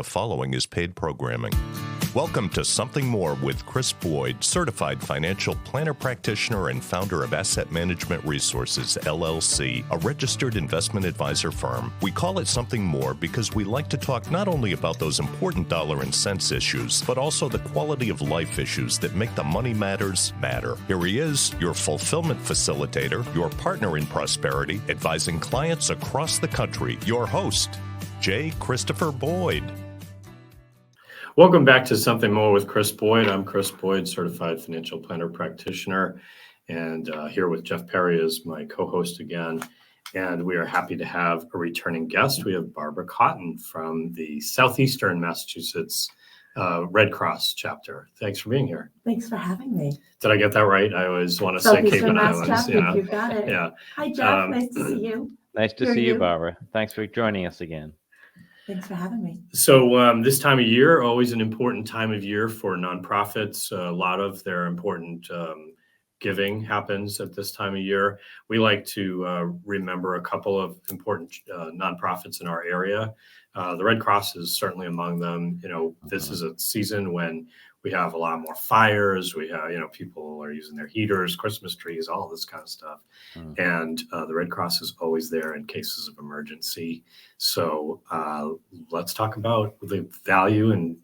The following is paid programming. Welcome to Something More with Chris Boyd, certified financial planner practitioner and founder of Asset Management Resources, LLC, a registered investment advisor firm. We call it Something More because we like to talk not only about those important dollar and cents issues, but also the quality of life issues that make the money matters matter. Here he is, your fulfillment facilitator, your partner in prosperity, advising clients across the country, your host, J. Christopher Boyd. Welcome back to Something More with Chris Boyd. I'm Chris Boyd, certified financial planner practitioner, and here with Jeff Perry as my co-host again. And we are happy to have a returning guest. We have Barbara Cotton from the Southeastern Massachusetts Red Cross chapter. Thanks for being here. Thanks for having me. Did I get that right? I always want to say Cape Cod Islands. Chapter, you got it. Yeah. Hi, Jeff. Nice to see you. Nice to see you, Barbara. Thanks for joining us again. Thanks for having me. So this time of year, always an important time of year for nonprofits. A lot of their important giving happens at this time of year. We like to remember a couple of important nonprofits in our area. The Red Cross is certainly among them. You know, this is a season when we have a lot more fires. We have, people are using their heaters, Christmas trees, all this kind of stuff. And the Red Cross is always there in cases of emergency. So let's talk about the value and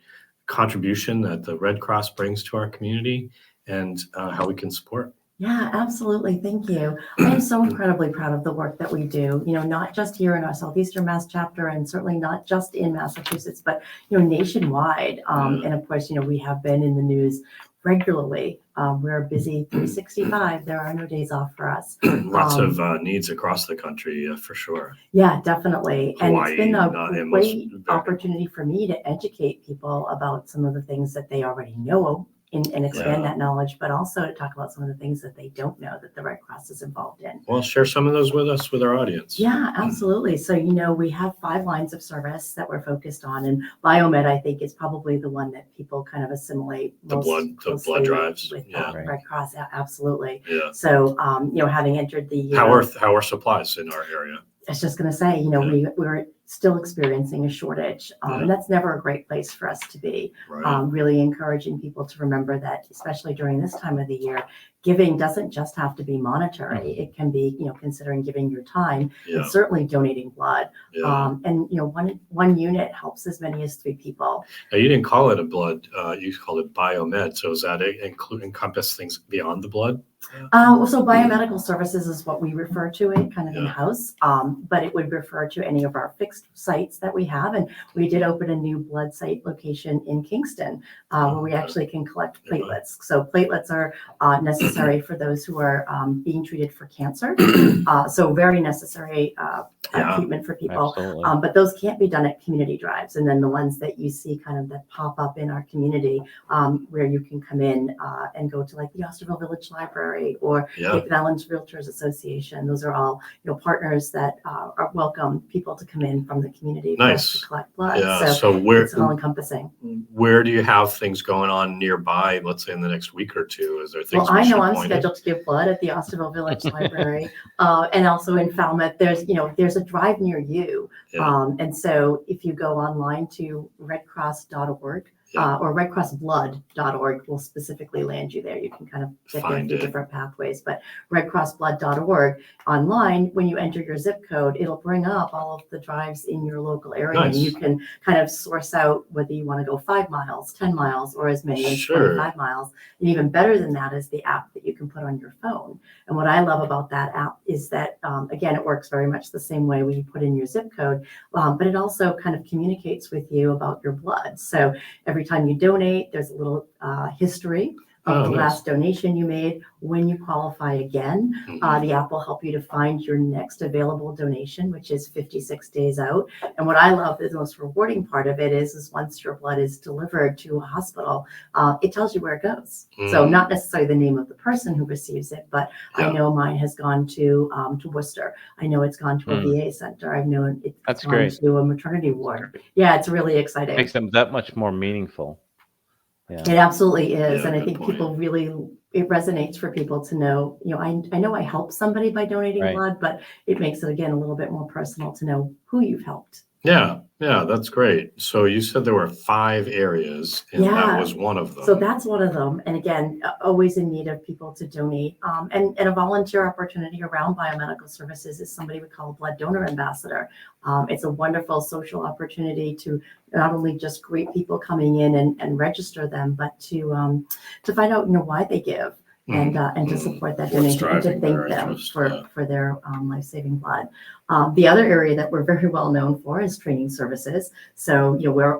contribution that the Red Cross brings to our community and how we can support. Yeah, absolutely. Thank you. I am so incredibly proud of the work that we do, not just here in our Southeastern Mass chapter and certainly not just in Massachusetts, but, nationwide. And of course, we have been in the news regularly. We're busy 365. There are no days off for us. Lots of needs across the country, for sure. Yeah, definitely. Hawaii, and it's been a great opportunity for me to educate people about some of the things that they already know and expand that knowledge, but also to talk about some of the things that they don't know that the Red Cross is involved in. Well, share some of those with us, with our audience. Yeah, absolutely. So, we have 5 lines of service that we're focused on, and biomed, I think, is probably the one that people kind of assimilate the blood drives with Red Cross. Absolutely. Yeah. So, having entered the how are supplies in our area? I was just going to say, we're still experiencing a shortage, and that's never a great place for us to be. Right. Really encouraging people to remember that, especially during this time of the year, giving doesn't just have to be monetary. It can be, considering giving your time and certainly donating blood. And one unit helps as many as 3 people. Now, you didn't call it a blood, you called it biomed. So does that encompass things beyond the blood? So biomedical services is what we refer to it kind of in-house, but it would refer to any of our fixed sites that we have. And we did open a new blood site location in Kingston where we actually can collect platelets. So platelets are necessary for those who are being treated for cancer. So very necessary treatment for people. But those can't be done at community drives. And then the ones that you see kind of that pop up in our community where you can come in and go to like the Osterville Village Library or Cape Islands Realtors Association. Those are all partners that are welcome people to come in from the community to collect blood. Yeah. So where, it's all encompassing. Where do you have things going on nearby, let's say in the next week or two? Is there things? Well, I know I'm scheduled to give blood at the Osterville Village Library and also in Falmouth. There's a drive near you. And so if you go online to redcross.org, or redcrossblood.org will specifically land you there. You can kind of get there through different pathways, but redcrossblood.org online, when you enter your zip code, it'll bring up all of the drives in your local area. And you can kind of source out whether you want to go 5 miles, 10 miles, or as many as 25 miles. And even better than that is the app that you can put on your phone. And what I love about that app is that, again, it works very much the same way when you put in your zip code, but it also kind of communicates with you about your blood. So every time you donate, there's a little history of the last donation you made. When you qualify again, the app will help you to find your next available donation, which is 56 days out. And what I love, the most rewarding part of it is once your blood is delivered to a hospital, it tells you where it goes. So not necessarily the name of the person who receives it, but I know mine has gone to Worcester. I know it's gone to a VA center. I've known it's gone to a maternity ward. Yeah, it's really exciting. Makes them that much more meaningful. Yeah. It absolutely is. And I think people really, it resonates for people to know, I know I helped somebody by donating blood, but it makes it, again, a little bit more personal to know who you've helped Yeah, that's great. So you said there were 5 areas, and that Yeah. was one of them. So that's one of them. And again, always in need of people to donate. And a volunteer opportunity around biomedical services is somebody we call a blood donor ambassador. It's a wonderful social opportunity to not only just greet people coming in and register them, but to find out, why they give. And to support that What's donation and to driving their thank them interest, for their life-saving blood. The other area that we're very well known for is training services. So,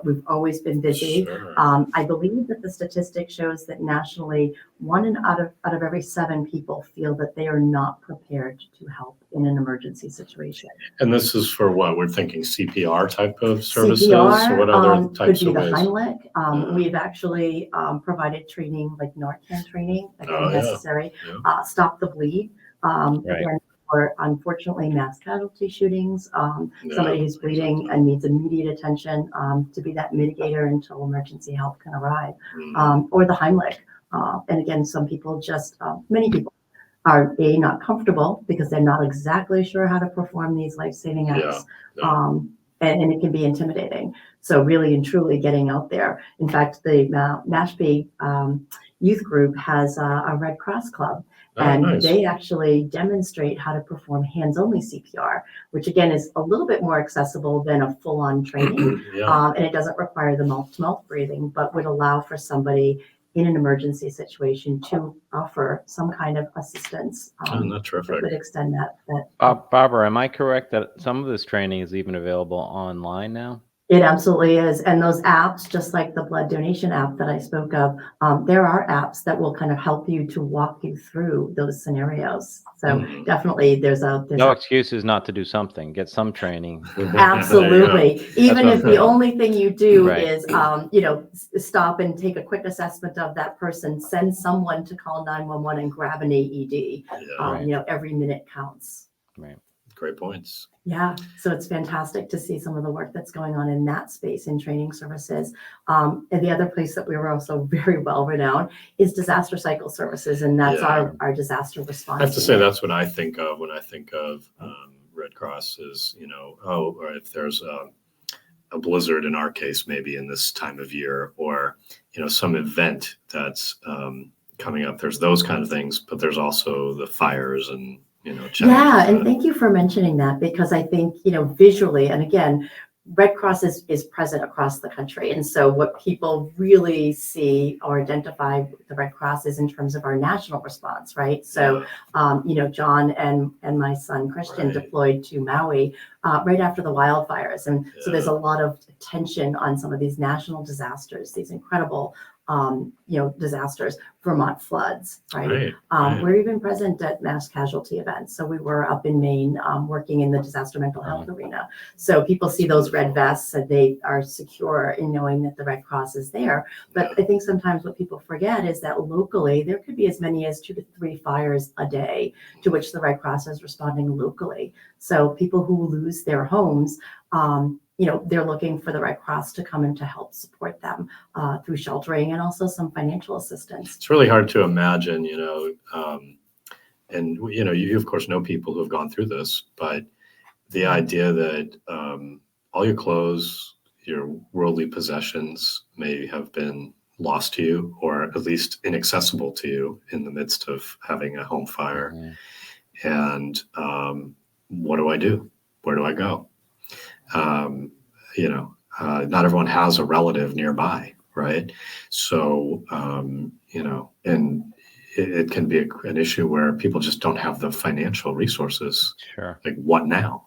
we've always been busy. Sure. I believe that the statistic shows that nationally, 1 out of every 7 people feel that they are not prepared to help in an emergency situation. And this is for what? We're thinking CPR type of services? CPR or what other could types be of the ways? Heimlich. We've actually provided training like Narcan training, again, Oh, yeah. necessary. Yeah. Stop the bleed. Right. Again, for unfortunately mass casualty shootings, Yeah, somebody who's bleeding exactly. and needs immediate attention to be that mitigator until emergency help can arrive. Mhm. Or the Heimlich. And again, some people just, many people are not comfortable because they're not exactly sure how to perform these life-saving acts. Yeah. And it can be intimidating. So really and truly getting out there. In fact, the Mashpee youth group has a Red Cross club. Oh, And nice. they actually demonstrate how to perform hands-only CPR, which again is a little bit more accessible than a full-on training. Yeah. And it doesn't require the mouth-to-mouth breathing, but would allow for somebody in an emergency situation to offer some kind of assistance That's that terrific. would extend that. Barbara, am I correct that some of this training is even available online now? It absolutely is. And those apps, just like the blood donation app that I spoke of, there are apps that will kind of help you to walk you through those scenarios. So definitely there's No excuses not to do something. Get some training. Absolutely. Even if the only thing you do Right. is, stop and take a quick assessment of that person, send someone to call 911 and grab an AED. Yeah. Every minute counts. Right. Great points. Yeah, so it's fantastic to see some of the work that's going on in that space in training services. And the other place that we were also very well renowned is disaster cycle services, and that's Yeah. our disaster response. I have to say unit. that's what I think of when I think of Red Cross is, or if there's a blizzard in our case, maybe in this time of year, or, some event that's coming up. There's those kind of things, but there's also the fires and, Yeah, and thank you for mentioning that, because I think, visually, and again, Red Cross is present across the country. And so what people really see or identify with the Red Cross is in terms of our national response, right? So, John and my son Christian Right. deployed to Maui right after the wildfires. And so there's Yeah. a lot of attention on some of these national disasters, these incredible, disasters, Vermont floods, right? Right. We're even present at mass casualty events. So we were up in Maine working in the disaster mental health arena. So people see those red vests and they are secure in knowing that the Red Cross is there. But I think sometimes what people forget is that locally, there could be as many as 2 to 3 fires a day to which the Red Cross is responding locally. So people who lose their homes, they're looking for the Red Cross to come in to help support them through sheltering and also some financial assistance. It's really hard to imagine, and you of course know people who have gone through this, but the idea that all your clothes, your worldly possessions may have been lost to you, or at least inaccessible to you in the midst of having a home fire. Mm-hmm. And what do I do? Where do I go? Not everyone has a relative nearby, right? So, and it can be an issue where people just don't have the financial resources. Sure. Like, what now?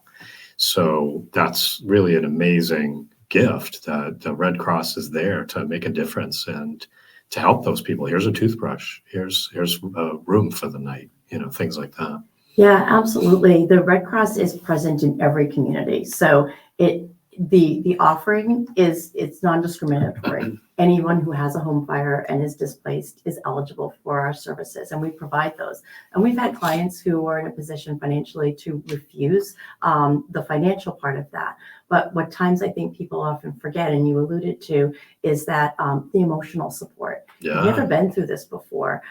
So that's really an amazing gift that the Red Cross is there to make a difference and to help those people. Here's a toothbrush. Here's a room for the night, things like that. Yeah, absolutely. The Red Cross is present in every community. So the offering it's non-discriminatory. Anyone who has a home fire and is displaced is eligible for our services, and we provide those. And we've had clients who are in a position financially to refuse the financial part of that. But what times I think people often forget, and you alluded to, is that the emotional support. If you've never been through this before,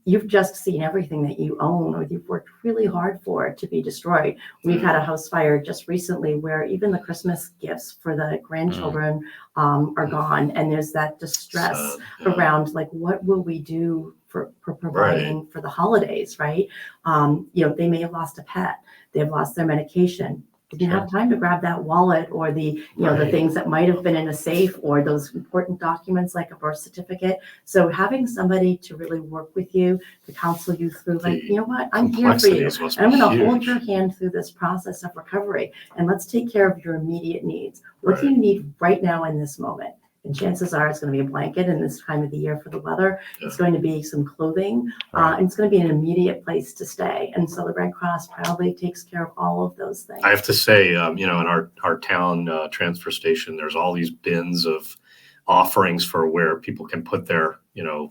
you've just seen everything that you own or you've worked really hard for to be destroyed. We've had a house fire just recently where even the Christmas gifts for the grandchildren are gone. And there's that distress around, like, what will we do for providing for the holidays, right? They may have lost a pet. They've lost their medication. They didn't have time to grab that wallet or the things that might have been in a safe or those important documents like a birth certificate. So having somebody to really work with you, to counsel you through, like, you know what, I'm here for you. And I'm going to hold your hand through this process of recovery. And let's take care of your immediate needs. What do you need right now in this moment? And chances are it's going to be a blanket in this time of the year for the weather. It's going to be some clothing, and it's going to be an immediate place to stay. And so the Red Cross probably takes care of all of those things. I have to say, in our town transfer station, there's all these bins of offerings for where people can put their,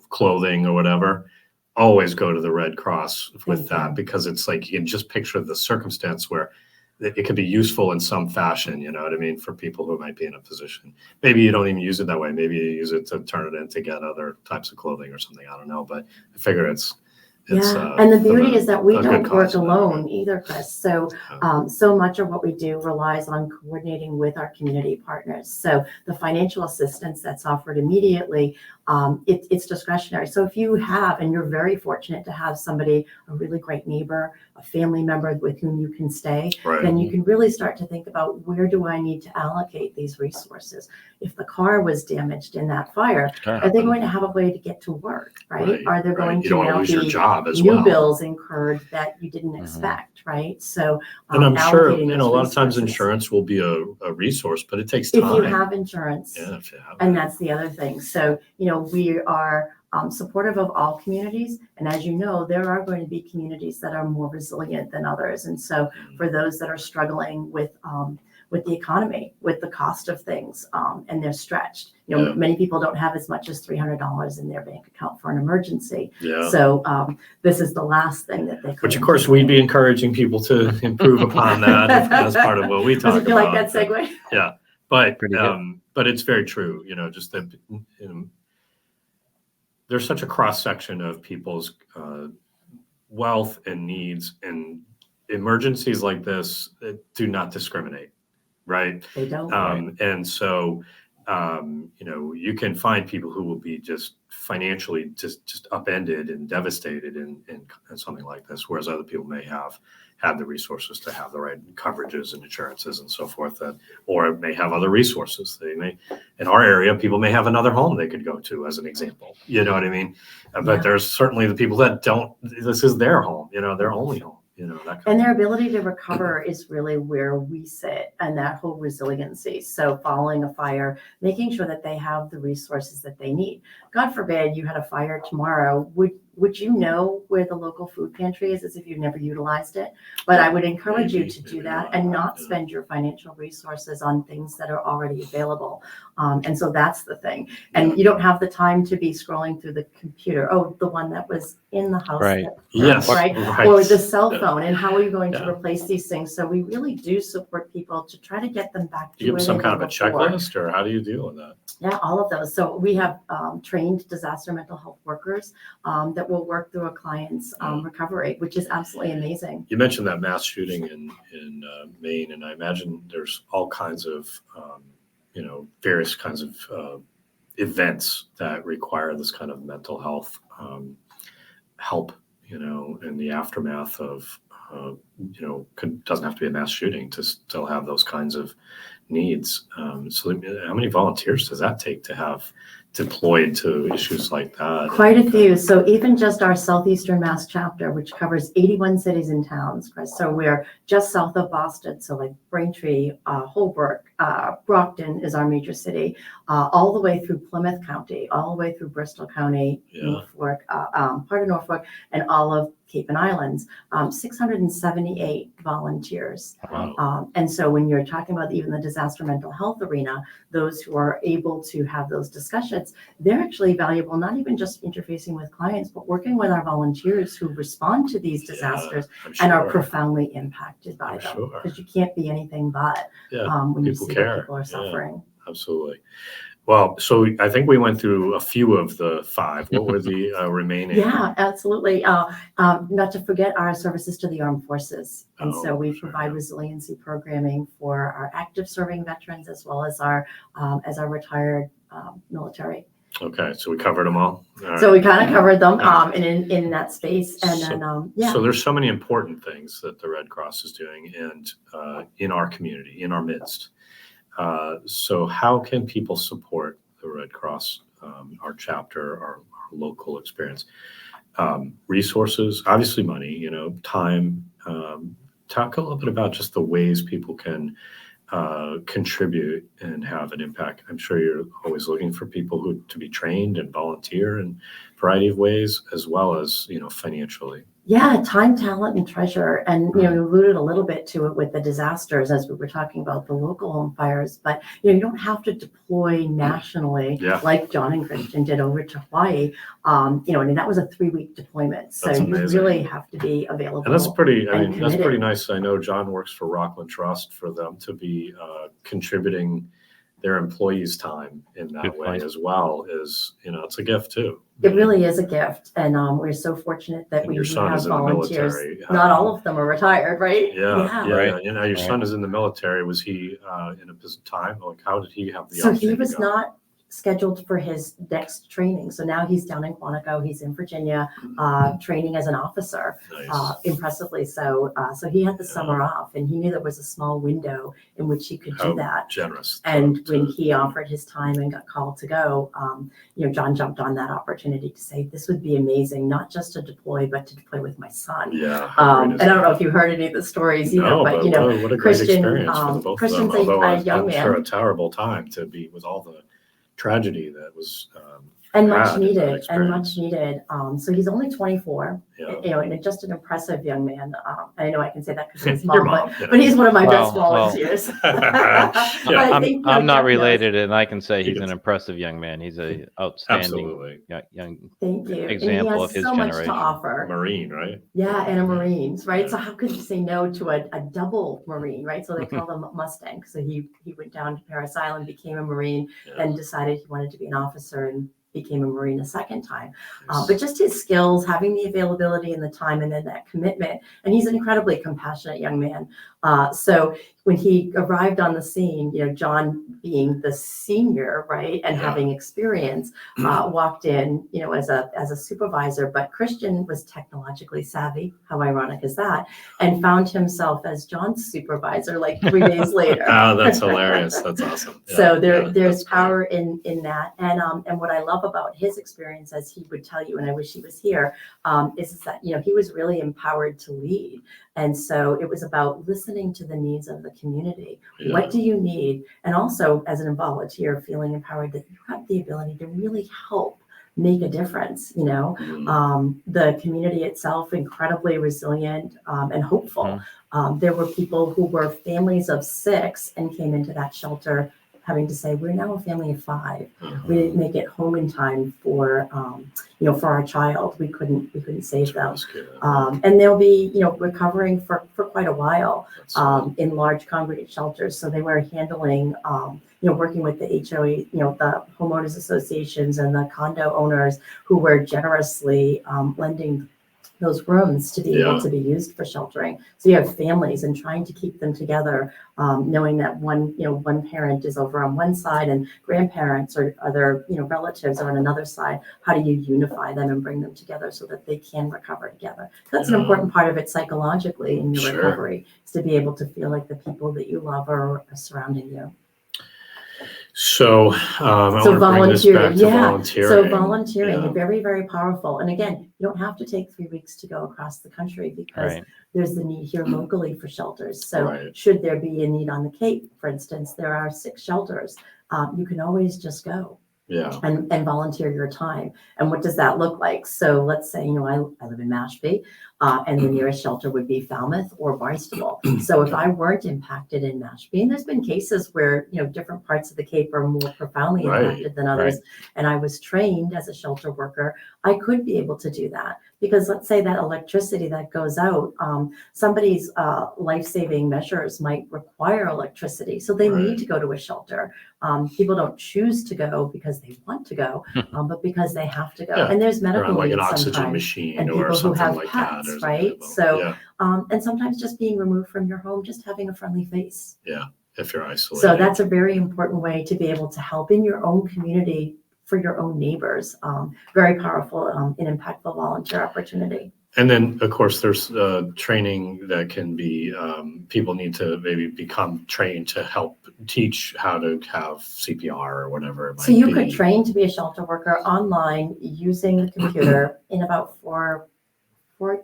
clothing or whatever. Always go to the Red Cross with that, because it's like you can just picture the circumstance where it could be useful in some fashion, you know what I mean, for people who might be in a position. Maybe you don't even use it that way. Maybe you use it to turn it in to get other types of clothing or something. I don't know, but I figure it's and the beauty is that we don't work alone either, Chris. So so much of what we do relies on coordinating with our community partners. So the financial assistance that's offered immediately, it's discretionary. So if you have, and you're very fortunate to have somebody, a really great neighbor, a family member with whom you can stay, then you can really start to think about, where do I need to allocate these resources? If the car was damaged in that fire, are they going to have a way to get to work, right? Are there going to now lose your be job as new well. bills incurred that you didn't expect, right? So and I'm sure, allocating a lot of times resources. insurance will be a resource, but it takes time. If you have insurance, if you have and that's the other thing. So, we are supportive of all communities. And as you know, there are going to be communities that are more resilient than others. And so for those that are struggling with the economy, with the cost of things, and they're stretched, many people don't have as much as $300 in their bank account for an emergency. So this is the last thing that they could. Which, of course, we'd be encouraging people to improve upon that as part of what we talk about. Does it feel like that segue? Yeah. But it's very true, just that there's such a cross section of people's wealth and needs, and emergencies like this do not discriminate, right? They don't. And so, you can find people who will be just financially just upended and devastated in something like this, whereas other people may have had the resources to have the right coverages and insurances and so forth, or may have other resources. They may, in our area, people may have another home they could go to, as an example. You know what I mean? But there's certainly the people that don't. This is their home. Their only home. That and their ability to recover is really where we sit, and that whole resiliency. So following a fire, making sure that they have the resources that they need. God forbid you had a fire tomorrow. Would you know where the local food pantry is, as if you've never utilized it? But I would encourage you to do that and not spend your financial resources on things that are already available. And so that's the thing. And you don't have the time to be scrolling through the computer. Oh, the one that was in the house. Right. Right. Or the cell phone. And how are you going to replace these things? So we really do support people to try to get them back to you where have some they kind of were a before. checklist, or how do you deal with that? Yeah, all of those. So we have trained disaster mental health workers that will work through a client's recovery, which is absolutely amazing. You mentioned that mass shooting in Maine, and I imagine there's all kinds of, various kinds of events that require this kind of mental health help, in the aftermath of, doesn't have to be a mass shooting to still have those kinds of needs. So how many volunteers does that take to have deployed to issues like that? Quite a few. So even just our Southeastern Mass chapter, which covers 81 cities and towns, Chris. So we're just south of Boston. So like Braintree, Holbrook, Brockton is our major city, all the way through Plymouth County, all the way through Bristol County, Norfolk, part of Norfolk, and all of Cape and Islands, 678 volunteers. Wow. And so when you're talking about even the disaster mental health arena, those who are able to have those discussions, they're actually valuable, not even just interfacing with clients, but working with our volunteers who respond to these disasters and are profoundly impacted by them. Because you can't be anything but when you see that people are suffering. Absolutely. Well, so I think we went through a few of the 5. What were the remaining? Yeah, absolutely. Not to forget our services to the armed forces. And so we provide resiliency programming for our active serving veterans as well as our retired military. Okay, so we covered them all. So we kind of covered them in that space. And then, yeah. So there's so many important things that the Red Cross is doing and in our community, in our midst. So how can people support the Red Cross, our chapter, our local experience? Resources, obviously money, time. Talk a little bit about just the ways people can contribute and have an impact. I'm sure you're always looking for people to be trained and volunteer in a variety of ways, as well as, financially. Yeah, time, talent, and treasure. And, you alluded a little bit to it with the disasters as we were talking about the local home fires, but, you don't have to deploy nationally like John and Christian did over to Hawaii. And that was a 3-week deployment. So you really have to be available. And that's pretty nice. I know John works for Rockland Trust for them to be contributing their employees' time in that way as well is, it's a gift too. It really is a gift. And we're so fortunate that we have volunteers. Not all of them are retired, right? Yeah. Right. Your son is in the military. Was he in a time? Like, how did he have the opportunity? So he was not scheduled for his next training. So now he's down in Quantico. He's in Virginia, training as an officer, impressively so. So he had the summer off, and he knew there was a small window in which he could do that. Generous. And when he offered his time and got called to go, John jumped on that opportunity to say, this would be amazing, not just to deploy, but to deploy with my son. Yeah. And I don't know if you heard any of the stories either, but what a great Christian, experience for the both Christian's of them. a young man. Sure, a terrible time to be with all the tragedy that was and much needed. So he's only 24, and just an impressive young man. I know I can say that because he's mom, but he's one of my best volunteers. I'm not related, and I can say he's an impressive young man. He's a outstanding young example of his so generation. Much to offer. Marine, right? Yeah, and a Marines, right? So how could you say no to a double Marine, right? So they call them Mustang. So he went down to Parris Island, became a Marine, and decided he wanted to be an officer and became a Marine a second time. But just his skills, having the availability and the time, and then that commitment. And he's an incredibly compassionate young man. So when he arrived on the scene, John being the senior, right, and having experience, walked in, as a supervisor. But Christian was technologically savvy. How ironic is that? And found himself as John's supervisor like 3 days later. Oh, that's hilarious. That's awesome. Yeah, so there's power in that. And what I love about his experience, as he would tell you, and I wish he was here, is that he was really empowered to lead. And so it was about listening to the needs of the community. Yeah. What do you need? And also, as a volunteer, feeling empowered that you have the ability to really help make a difference. The community itself, incredibly resilient and hopeful. There were people who were families of 6 and came into that shelter having to say, we're now a family of 5. We didn't make it home in time for our child. We couldn't save them. And they'll be, recovering for quite a while in large congregate shelters. So they were handling, working with the HOA, the homeowners associations and the condo owners who were generously lending those rooms to be able to be used for sheltering. So you have families and trying to keep them together, knowing that one parent is over on one side and grandparents or other, relatives are on another side. How do you unify them and bring them together so that they can recover together? That's an important part of it psychologically in your recovery, is to be able to feel like the people that you love are surrounding you. So volunteering. So volunteering, very, very powerful. And again, you don't have to take 3 weeks to go across the country because there's the need here locally for shelters. So should there be a need on the Cape, for instance, there are 6 shelters. You can always just go. And volunteer your time. And what does that look like? So let's say, I live in Mashpee. and the nearest shelter would be Falmouth or Barnstable. So if I weren't impacted in Mashpee, and there's been cases where, different parts of the Cape are more profoundly impacted than others, and I was trained as a shelter worker, I could be able to do that. Because let's say that electricity that goes out, somebody's life-saving measures might require electricity. So they need to go to a shelter. People don't choose to go because they want to go, but because they have to go. Yeah. And there's medical like needs an oxygen sometimes. machine And or people who something have like pets, that. right? So, and sometimes just being removed from your home, just having a friendly face. Yeah, if you're isolated. So that's a very important way to be able to help in your own community for your own neighbors. Very powerful and impactful volunteer opportunity. And then, of course, there's training that can be, people need to maybe become trained to help teach how to have CPR or whatever it might be. So you could train to be a shelter worker online using the computer in about 4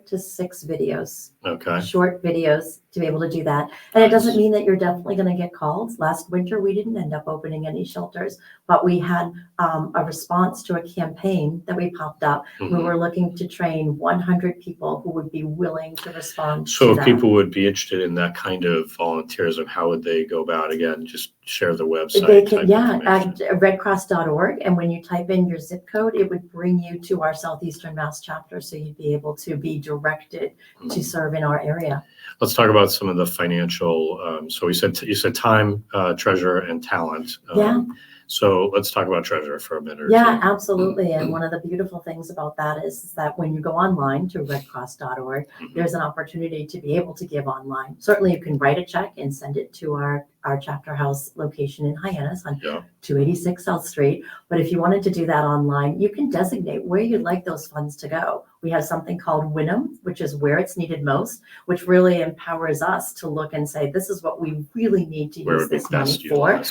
to 6 videos. Okay. Short videos to be able to do that. And it doesn't mean that you're definitely going to get called. Last winter, we didn't end up opening any shelters, but we had a response to a campaign that we popped up. Mm-hmm. We were looking to train 100 people who would be willing to respond. So if people would be interested in that kind of volunteerism, how would they go about? Again, just share the website. They can, at redcross.org. And when you type in your zip code, it would bring you to our Southeastern Mass chapter. So you'd be able to be directed to serve in our area. Let's talk about some of the financial. So you said time, treasure, and talent. So let's talk about treasure for a minute or two. Absolutely. And one of the beautiful things about that is that when you go online to redcross.org, there's an opportunity to be able to give online. Certainly you can write a check and send it to our chapter house location in Hyannis on 286 South Street. But if you wanted to do that online, you can designate where you'd like those funds to go. We have something called WINM, which is where it's needed most, which really empowers us to look and say, this is what we really need to use this money for,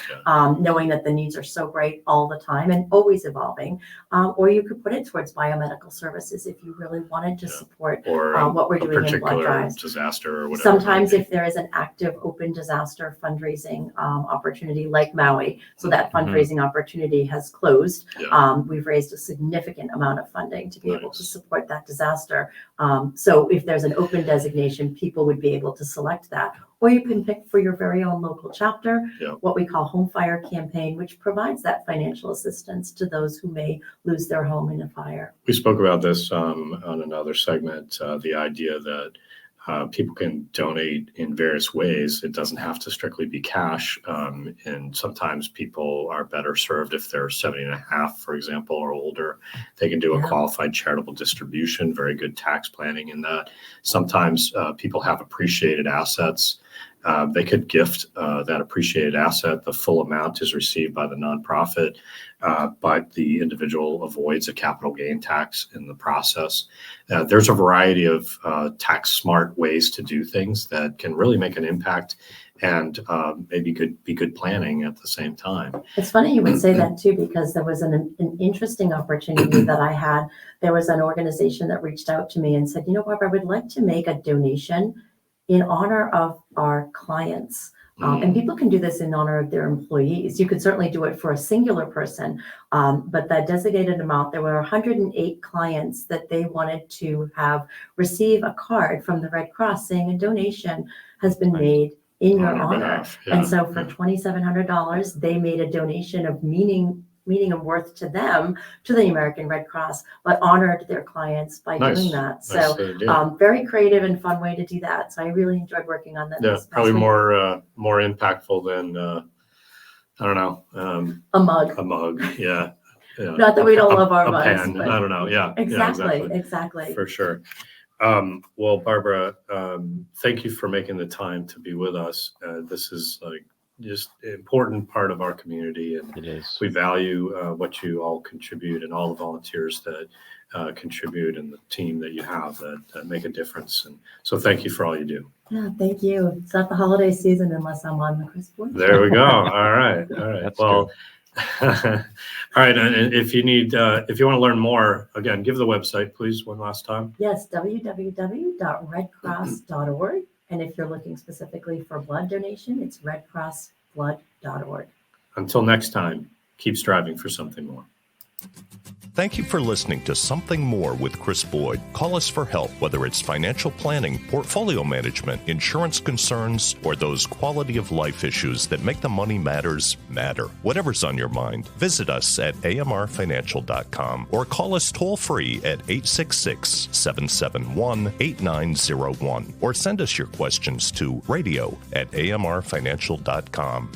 knowing that the needs are so great all the time and always evolving. Or you could put it towards biomedical services if you really wanted to support what we're doing in blood drives. Disaster or whatever. Sometimes if there is an active open disaster fundraising opportunity like Maui, so that fundraising opportunity has closed. We've raised a significant amount of funding to be able to support that disaster. So if there's an open designation, people would be able to select that. Or you can pick for your very own local chapter, what we call Home Fire Campaign, which provides that financial assistance to those who may lose their home in a fire. We spoke about this on another segment, the idea that people can donate in various ways. It doesn't have to strictly be cash. And sometimes people are better served if they're 70 and a half, for example, or older. They can do a qualified charitable distribution, very good tax planning in that. Sometimes people have appreciated assets. They could gift that appreciated asset. The full amount is received by the nonprofit, but the individual avoids a capital gain tax in the process. There's a variety of tax smart ways to do things that can really make an impact and maybe be good planning at the same time. It's funny you would say that too, because there was an interesting opportunity that I had. There was an organization that reached out to me and said, Barbara, I would like to make a donation in honor of our clients. And people can do this in honor of their employees. You could certainly do it for a singular person, but that designated amount, there were 108 clients that they wanted to receive a card from the Red Cross saying a donation has been made in your honor. And so for $2,700, they made a donation of meaning and worth to them, to the American Red Cross, but honored their clients by doing that. So very creative and fun way to do that. So I really enjoyed working on that. Yeah, probably more impactful than, I don't know. A mug. A mug, yeah. Not that we don't love our mugs. Pen, I don't know, Exactly. For sure. Well, Barbara, thank you for making the time to be with us. This is just an important part of our community, and it is. We value what you all contribute and all the volunteers that contribute and the team that you have that make a difference. And so thank you for all you do. Yeah, thank you. It's not the holiday season unless I'm on the Chris board. There we go. All right. That's well, all right. And if you want to learn more, again, give the website, please, one last time. Yes, www.redcross.org. And if you're looking specifically for blood donation, it's redcrossblood.org. Until next time, keep striving for something more. Thank you for listening to Something More with Chris Boyd. Call us for help, whether it's financial planning, portfolio management, insurance concerns, or those quality of life issues that make the money matters matter. Whatever's on your mind, visit us at amrfinancial.com or call us toll-free at 866-771-8901 or send us your questions to radio@amrfinancial.com.